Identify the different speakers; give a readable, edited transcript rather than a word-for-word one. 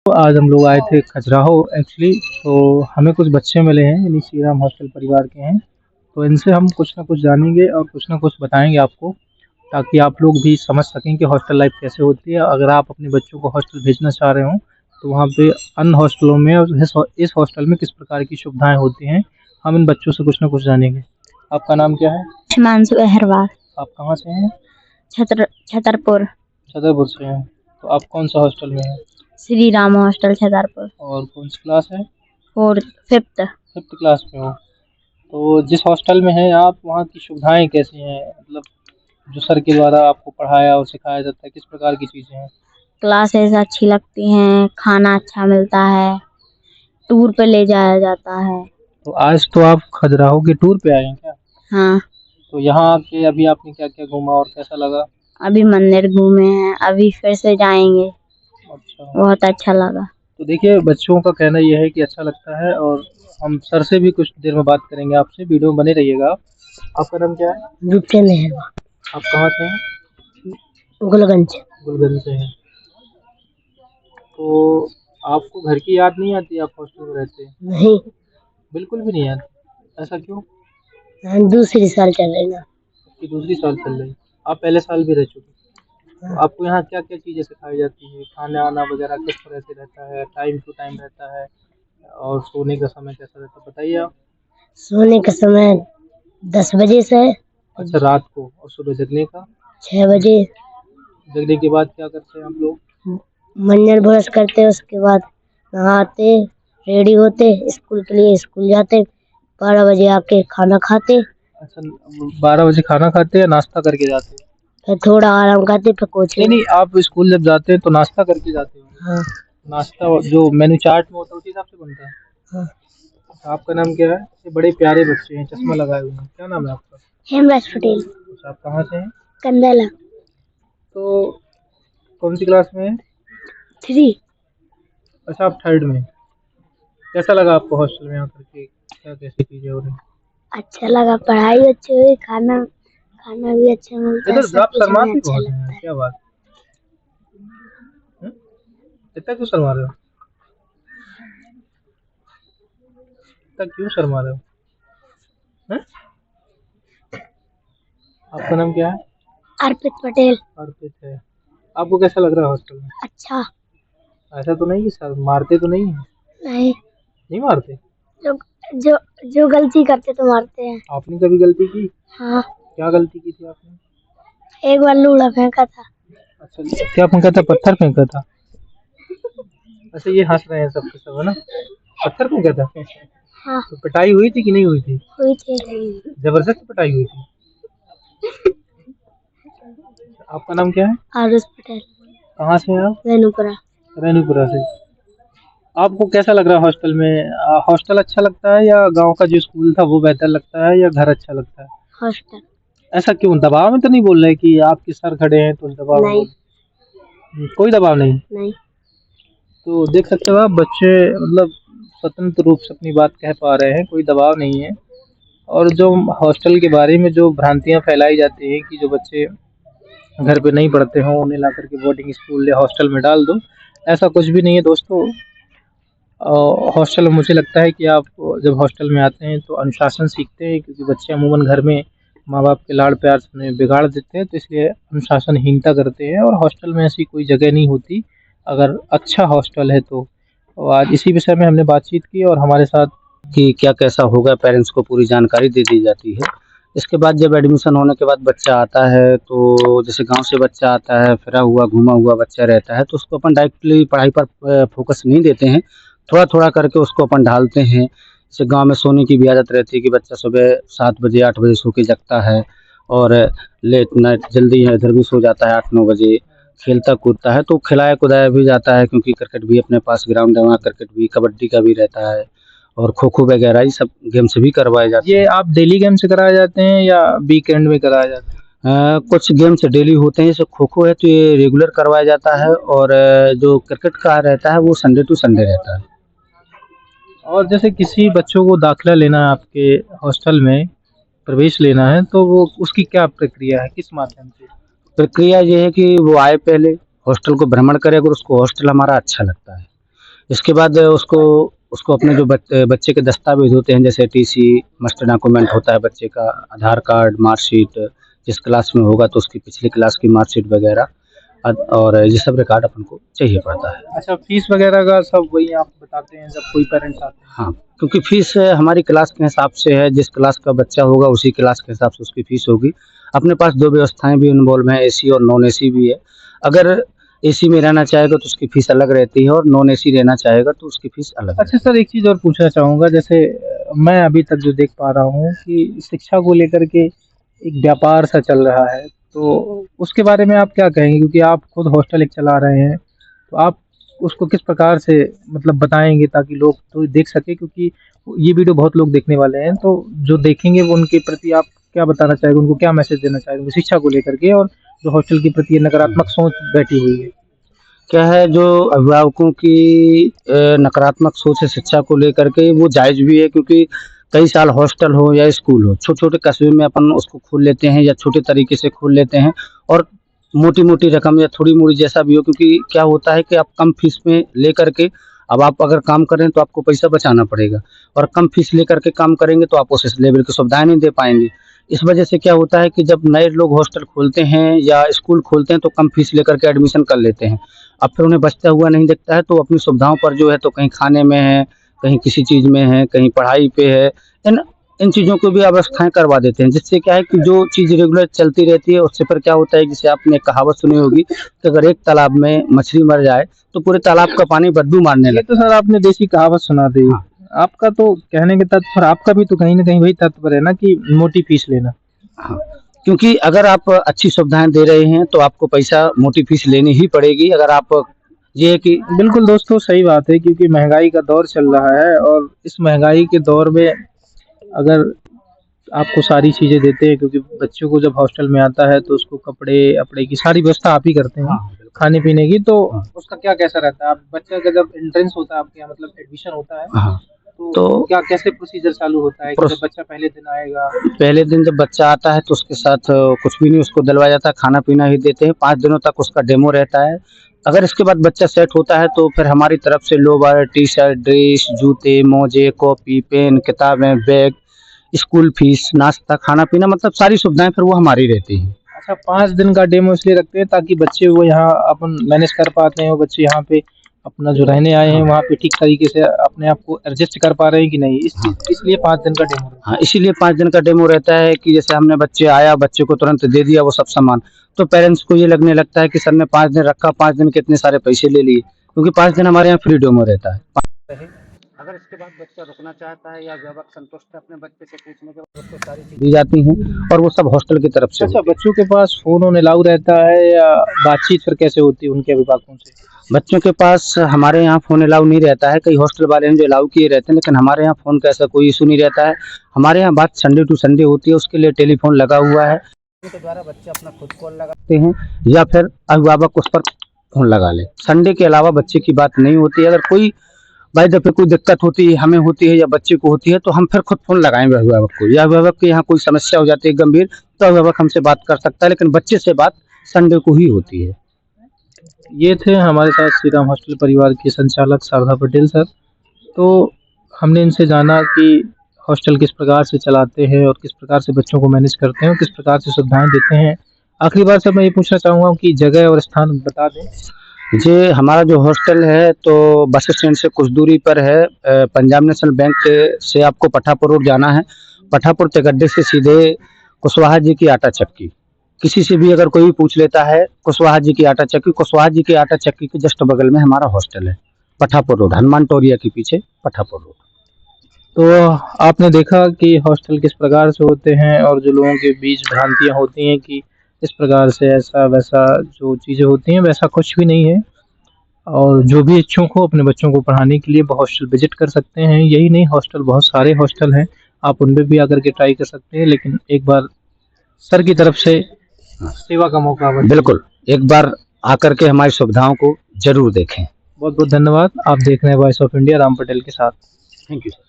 Speaker 1: तो आज हम लोग आए थे खजुराहो एक्चुअली। तो हमें कुछ बच्चे मिले हैं, यानी श्री राम हॉस्टल परिवार के हैं। तो इनसे हम कुछ ना कुछ जानेंगे और कुछ ना कुछ बताएंगे आपको, ताकि आप लोग भी समझ सकें कि हॉस्टल लाइफ कैसे होती है। अगर आप अपने बच्चों को हॉस्टल भेजना चाह रहे हो तो वहाँ पे अन्य हॉस्टलों में और इस हॉस्टल में किस प्रकार की सुविधाएं होती हैं, हम इन बच्चों से कुछ ना कुछ जानेंगे। आपका नाम क्या है?
Speaker 2: हिमांशु अहरवाल।
Speaker 1: आप कहाँ से हैं?
Speaker 2: छतरपुर।
Speaker 1: छतरपुर से हैं। तो आप कौन सा हॉस्टल में हैं?
Speaker 2: श्री राम हॉस्टल छतरपुर।
Speaker 1: और कौन सी क्लास है?
Speaker 2: 5th।
Speaker 1: फिफ्थ क्लास में हो। तो जिस हॉस्टल में हैं आप, वहाँ की सुविधाएं कैसी हैं? मतलब जो सर के द्वारा आपको पढ़ाया और सिखाया जाता है, किस प्रकार की चीज़ें हैं?
Speaker 2: क्लासेस अच्छी लगती हैं, खाना अच्छा मिलता है, टूर पे ले जाया जाता है।
Speaker 1: तो आज तो आप खजुराहो के टूर पे आए हैं क्या?
Speaker 2: हाँ,
Speaker 1: तो यहाँ आके अभी आपने क्या क्या घूमा और कैसा लगा?
Speaker 2: अभी मंदिर घूमे हैं, अभी फिर से जाएंगे।
Speaker 1: अच्छा।
Speaker 2: बहुत अच्छा लगा।
Speaker 1: तो देखिए, बच्चों का कहना ये है कि अच्छा लगता है, और हम सर से भी कुछ देर में बात करेंगे आपसे। वीडियो में बने रहिएगा आप। आपका नाम क्या है?
Speaker 2: रुपचंद अहरवाल।
Speaker 1: आप कहाँ से हैं?
Speaker 2: गुलगंज।
Speaker 1: गुलबर्ग से हैं। तो आपको घर की याद नहीं आती? आप हॉस्टल में रहते हैं?
Speaker 2: नहीं,
Speaker 1: बिल्कुल भी नहीं आती? ऐसा क्यों?
Speaker 2: दूसरी साल चल रही ना।
Speaker 1: आपकी दूसरी साल चल रही। आप पहले साल भी रह चुके। तो आपको यहाँ क्या क्या चीज़ें सिखाई जाती है? खाना आना वगैरह किस तरह से रहता है? टाइम टू टाइम रहता है? और सोने का समय कैसा रहता है, बताइए आप।
Speaker 2: सोने का समय 10 बजे से
Speaker 1: अच्छा, रात को। और सुबह जगने का?
Speaker 2: 6 बजे।
Speaker 1: जगने के बाद क्या करते हैं हम लोग?
Speaker 2: मंजन ब्रश करते, उसके बाद नहाते, रेडी होते, स्कूल के लिए स्कूल जाते, 12 बजे आके खाना खाते,
Speaker 1: अच्छा, 12 बजे खाना खाते हैं, नाश्ता करके जाते हैं?
Speaker 2: फिर थोड़ा आराम करते, फिर
Speaker 1: नहीं
Speaker 2: कोचिंग।
Speaker 1: नहीं, आप स्कूल जब जाते हैं तो नाश्ता करके जाते हो?
Speaker 2: हाँ।
Speaker 1: नाश्ता जो मेनू चार्ट में होता है उसी हिसाब से बनता है?
Speaker 2: हाँ।
Speaker 1: आपका नाम क्या है? ये बड़े प्यारे बच्चे हैं, चश्मा लगाए हुए हैं। क्या नाम है आपका?
Speaker 2: हेमराज पटेल।
Speaker 1: अच्छा, आप कहाँ से हैं?
Speaker 2: कंदला।
Speaker 1: तो कौन सी क्लास में है?
Speaker 2: 3।
Speaker 1: अच्छा, आप थर्ड में। कैसा लगा आपको हॉस्टल में आकर के? क्या कैसी चीजें हो रही?
Speaker 2: अच्छा लगा, पढ़ाई अच्छी हुई, खाना खाना भी अच्छा मिलता है,
Speaker 1: इधर
Speaker 2: सब
Speaker 1: आप
Speaker 2: कुछ हमें
Speaker 1: शर्माती
Speaker 2: अच्छा
Speaker 1: बहुत
Speaker 2: लगता
Speaker 1: हैं,
Speaker 2: है।
Speaker 1: क्या बात? हम्म? इतना क्यों शर्मा रहे हो? इतना क्यों शर्मा रहे हो? हैं? आपका नाम क्या है?
Speaker 2: अर्पित पटेल।
Speaker 1: अर्पित है। आपको कैसा लग रहा है हॉस्टल में?
Speaker 2: अच्छा।
Speaker 1: ऐसा तो नहीं कि सर मारते तो नहीं है?
Speaker 2: नहीं।
Speaker 1: नहीं मारते?
Speaker 2: जो जो जो गलती करते तो मारते हैं।
Speaker 1: आपने कभी गलती की?
Speaker 2: हाँ,
Speaker 1: क्या गलती की थी आपने?
Speaker 2: एक बार लूड़ा फेंका था।
Speaker 1: अच्छा, क्या फेंका था? पत्थर फेंका था? अच्छा, ये हंस रहे हैं सब के सब, है ना? पत्थर फेंका था?
Speaker 2: हाँ,
Speaker 1: तो पिटाई हुई थी कि नहीं हुई थी?
Speaker 2: हुई थी।
Speaker 1: जबरदस्त पिटाई हुई थी? आपका नाम क्या है?
Speaker 2: आरुष पटेल।
Speaker 1: कहाँ से हैं आप?
Speaker 2: रेणुपुरा।
Speaker 1: रैनीपुरा से। आपको कैसा लग रहा है हॉस्टल में? हॉस्टल अच्छा लगता है या गांव का जो स्कूल था वो बेहतर लगता है, या घर अच्छा लगता है?
Speaker 2: हॉस्टल।
Speaker 1: ऐसा क्यों? दबाव में तो नहीं बोल रहे कि आपके सर खड़े हैं तो उस दबाव में
Speaker 2: नहीं।
Speaker 1: बोल? कोई दबाव नहीं?
Speaker 2: नहीं।
Speaker 1: तो देख सकते हो आप, बच्चे मतलब स्वतंत्र रूप से अपनी बात कह पा रहे हैं, कोई दबाव नहीं है। और जो हॉस्टल के बारे में जो भ्रांतियां फैलाई जाती हैं कि जो बच्चे घर पे नहीं पढ़ते हों उन्हें ला करके बोर्डिंग स्कूल या हॉस्टल में डाल दो, ऐसा कुछ भी नहीं है दोस्तों। हॉस्टल में मुझे लगता है कि आप जब हॉस्टल में आते हैं तो अनुशासन सीखते हैं, क्योंकि बच्चे अमूमन घर में माँ बाप के लाड़ प्यार से उन्हें बिगाड़ देते हैं, तो इसलिए अनुशासनहीनता करते हैं, और हॉस्टल में ऐसी कोई जगह नहीं होती अगर अच्छा हॉस्टल है तो। आज इसी विषय में हमने बातचीत की, और हमारे साथ कि क्या कैसा होगा, पेरेंट्स को पूरी जानकारी दे दी जाती है। इसके बाद जब एडमिशन होने के बाद बच्चा आता है, तो जैसे गांव से बच्चा आता है, फिरा हुआ घूमा हुआ बच्चा रहता है, तो उसको अपन डायरेक्टली पढ़ाई पर फोकस नहीं देते हैं, थोड़ा थोड़ा करके उसको अपन ढालते हैं। जैसे गांव में सोने की भी आदत रहती है कि बच्चा सुबह 7 बजे 8 बजे सो के जगता है, और लेट नाइट जल्दी है इधर भी सो जाता है 8 9 बजे, खेलता कूदता है, तो खिलाया कुदाया भी जाता है, क्योंकि क्रिकेट भी अपने पास ग्राउंड है, वहाँ क्रिकेट भी, कबड्डी का भी रहता है, और खो खो वगैरह ये सब गेम्स भी करवाए जाते हैं। ये आप डेली गेम्स कराए जाते हैं या वीकेंड में कराए जाते हैं? कुछ गेम्स डेली होते हैं, जैसे खो खो है तो ये रेगुलर करवाया जाता है, और जो क्रिकेट का रहता है वो संडे टू संडे रहता है। और जैसे किसी बच्चों को दाखिला लेना है आपके हॉस्टल में, प्रवेश लेना है, तो वो उसकी क्या प्रक्रिया है, किस माध्यम से? प्रक्रिया ये है कि वो आए, पहले हॉस्टल को भ्रमण करे, अगर उसको हॉस्टल हमारा अच्छा लगता है
Speaker 3: इसके बाद उसको उसको अपने जो बच्चे के दस्तावेज होते हैं, जैसे टीसी, मास्टर डॉक्यूमेंट होता है बच्चे का, आधार कार्ड, मार्कशीट, जिस क्लास में होगा तो उसकी पिछली क्लास की मार्कशीट वगैरह, और ये सब रिकॉर्ड अपन को चाहिए पड़ता है।
Speaker 1: अच्छा, फीस वगैरह का सब वही आप बताते हैं जब कोई पेरेंट्स आते हैं?
Speaker 3: हाँ, क्योंकि फीस हमारी क्लास के हिसाब से है, जिस क्लास का बच्चा होगा उसी क्लास के हिसाब से उसकी फीस होगी। अपने पास 2 व्यवस्थाएँ भी इन्वॉल्व हैं, एसी और नॉन एसी भी है। अगर एसी में रहना चाहेगा तो उसकी फीस अलग रहती है, और नॉन एसी रहना चाहेगा तो उसकी फीस अलग
Speaker 1: अच्छा
Speaker 3: रहती
Speaker 1: सर, एक चीज़ और पूछना चाहूँगा, जैसे मैं अभी तक जो देख पा रहा हूँ कि शिक्षा को लेकर के एक व्यापार सा चल रहा है, तो उसके बारे में आप क्या कहेंगे? क्योंकि आप खुद हॉस्टल एक चला रहे हैं, तो आप उसको किस प्रकार से मतलब बताएँगे ताकि लोग तो देख सकें, क्योंकि ये वीडियो बहुत लोग देखने वाले हैं, तो जो देखेंगे वो उनके प्रति आप क्या बताना चाहेंगे? उनको क्या मैसेज देना चाहेंगे शिक्षा को लेकर के, और जो हॉस्टल के प्रति ये
Speaker 3: है।
Speaker 1: नकारात्मक सोच बैठी हुई है?
Speaker 3: क्या है, जो अभिभावकों की नकारात्मक सोच है शिक्षा को लेकर के, वो जायज़ भी है, क्योंकि कई साल हॉस्टल हो या स्कूल हो, छोटे-छोटे कस्बे में अपन उसको खोल लेते हैं या छोटे तरीके से खोल लेते हैं, और मोटी-मोटी रकम या थोड़ी-मोड़ी जैसा भी हो, क्योंकि क्या होता है कि आप कम फीस में लेकर के, अब आप अगर काम कर रहे हैं तो आपको पैसा बचाना पड़ेगा, और कम फीस लेकर के काम करेंगे तो आप उस लेवल की सुविधाएँ नहीं दे पाएँगे। इस वजह से क्या होता है कि जब नए लोग हॉस्टल खोलते हैं या स्कूल खोलते हैं तो कम फीस लेकर के एडमिशन कर लेते हैं। अब फिर उन्हें बचता हुआ नहीं दिखता है, तो अपनी सुविधाओं पर जो है, तो कहीं खाने में है, कहीं किसी चीज़ में है, कहीं पढ़ाई पे है, इन इन चीज़ों को भी व्यवस्थाएँ करवा देते हैं, जिससे क्या है कि जो चीज़ रेगुलर चलती रहती है उससे फिर क्या होता है, जैसे आपने एक कहावत सुनी होगी कि अगर एक तालाब में मछली मर जाए तो पूरे तालाब का पानी बदबू मारने
Speaker 1: ये तो
Speaker 3: लगता है।
Speaker 1: सर आपने देसी कहावत सुना दी।
Speaker 3: हाँ,
Speaker 1: आपका तो कहने के तात्पर्य, आपका भी तो कहीं न कहीं वही तात्पर्य है ना कि मोटी फीस लेना।
Speaker 3: हाँ, क्योंकि अगर आप अच्छी सुविधाएँ दे रहे हैं तो आपको पैसा मोटी फीस लेनी ही पड़ेगी। अगर आप ये है कि
Speaker 1: बिल्कुल दोस्तों, सही बात है, क्योंकि महँगाई का दौर चल रहा है, और इस महँगाई के दौर में अगर आपको सारी चीज़ें देते हैं, क्योंकि बच्चों को जब हॉस्टल में आता है तो उसको कपड़े-वपड़े की सारी व्यवस्था आप ही करते हैं,
Speaker 3: हाँ, बिल्कुल।
Speaker 1: खाने-पीने की, तो
Speaker 3: हाँ,
Speaker 1: उसका क्या कैसा रहता है? आप बच्चे का जब एंट्रेंस होता है आपके यहाँ, मतलब एडमिशन होता है,
Speaker 3: हाँ,
Speaker 1: तो
Speaker 3: तो
Speaker 1: क्या कैसे प्रोसीजर चालू होता है कि जब
Speaker 3: प्रोस
Speaker 1: बच्चा पहले दिन आएगा?
Speaker 3: पहले दिन जब बच्चा आता है तो उसके साथ कुछ भी नहीं उसको दिलवाया जाता है, खाना-पीना ही देते हैं। 5 दिनों तक उसका डेमो रहता है। अगर इसके बाद बच्चा सेट होता है तो फिर हमारी तरफ से लोवर, टी-शर्ट, ड्रेस, जूते, मोजे, कॉपी, पेन, किताबें, बैग, स्कूल फीस, नाश्ता, खाना-पीना, मतलब सारी सुविधाएँ फिर वो हमारी रहती हैं।
Speaker 1: अच्छा, 5 दिन का डेमो इसलिए रखते हैं ताकि बच्चे वो यहाँ अपन मैनेज कर पाते हैं, वो बच्चे यहाँ पे अपना जो रहने आए हैं
Speaker 3: हाँ,
Speaker 1: वहाँ पे ठीक तरीके से अपने आप को एडजस्ट कर पा रहे हैं कि नहीं, इस
Speaker 3: हाँ।
Speaker 1: चीज़ इसलिए 5 दिन का डेमो रहता
Speaker 3: हाँ, इसीलिए 5 दिन का डेमो रहता है कि जैसे हमने बच्चे आया, बच्चे को तुरंत दे दिया वो सब सामान, तो पेरेंट्स को ये लगने लगता है कि सर ने 5 दिन रखा, 5 दिन के इतने सारे पैसे ले लिए, क्योंकि 5 दिन हमारे यहाँ फ्री डेमो रहता है। अगर इसके बाद बच्चा रुकना चाहता है या अभिभावक संतुष्ट है अपने बच्चे से, पूछने के बाद उसको सारी चीज़ें दी जाती हैं, और वो सब हॉस्टल की तरफ से
Speaker 1: है। अच्छा,
Speaker 3: होती है।
Speaker 1: बच्चों के पास फ़ोन-वोन अलाउ रहता है या बातचीत फिर कैसे होती है उनके अभिभावकों से?
Speaker 3: बच्चों के पास हमारे यहाँ फ़ोन अलाउ नहीं रहता है, कई हॉस्टल वाले हैं जो अलाउ किए रहते हैं, लेकिन हमारे यहाँ फ़ोन का ऐसा कोई इश्यू नहीं रहता है। हमारे यहाँ बात संडे टू संडे होती है, उसके लिए टेलीफ़ोन लगा हुआ है। के द्वारा बच्चे अपना खुद कॉल लगाते हैं या फिर अभिभावक उस पर फ़ोन लगा ले। संडे के अलावा बच्चे की बात नहीं होती है। अगर कोई बाई दफ़े कोई दिक्कत होती है, हमें होती है या बच्चे को होती है, तो हम फिर खुद फ़ोन लगाएँगे अभिभावक को, या अभिभावक के यहाँ कोई समस्या हो जाती है गंभीर, तो अभिभावक हमसे बात कर सकता है, लेकिन बच्चे से बात संडे को ही होती है।
Speaker 1: ये थे हमारे साथ श्री राम हॉस्टल परिवार के संचालक शारदा पटेल सर। तो हमने इनसे जाना कि हॉस्टल किस प्रकार से चलाते हैं और किस प्रकार से बच्चों को मैनेज करते हैं और किस प्रकार से सुविधाएँ देते हैं। आखिरी बार सर मैं ये पूछना चाहूँगा कि जगह और स्थान बता दें?
Speaker 3: जी, हमारा जो हॉस्टल है तो बस स्टैंड से कुछ दूरी पर है। पंजाब नेशनल बैंक से आपको पठापुर रोड जाना है। पठापुर तिगड्डे से सीधे कुशवाहा जी की आटा चक्की। किसी से भी अगर कोई भी पूछ लेता है कुशवाहा जी की आटा चक्की, कुशवाहा जी की आटा चक्की के जस्ट बगल में हमारा हॉस्टल है। पठापुर रोड, हनुमान टोरिया के पीछे पठापुर रोड।
Speaker 1: तो आपने देखा कि हॉस्टल किस प्रकार से होते हैं और जो लोगों के बीच भ्रांतियाँ होती हैं कि इस प्रकार से ऐसा-वैसा जो चीज़ें होती हैं, वैसा कुछ भी नहीं है। और जो भी इच्छुक हो अपने बच्चों को पढ़ाने के लिए वो हॉस्टल विज़िट कर सकते हैं। यही नहीं, हॉस्टल बहुत सारे हॉस्टल हैं, आप उनपे भी आकर के ट्राई कर सकते हैं। लेकिन एक बार सर की तरफ से सेवा का मौका अवश्य।
Speaker 3: बिल्कुल, एक बार आकर के हमारी सुविधाओं को ज़रूर देखें।
Speaker 1: बहुत-बहुत धन्यवाद। आप देख रहे हैं voice of India Ram Patel के साथ।
Speaker 3: Thank you sir.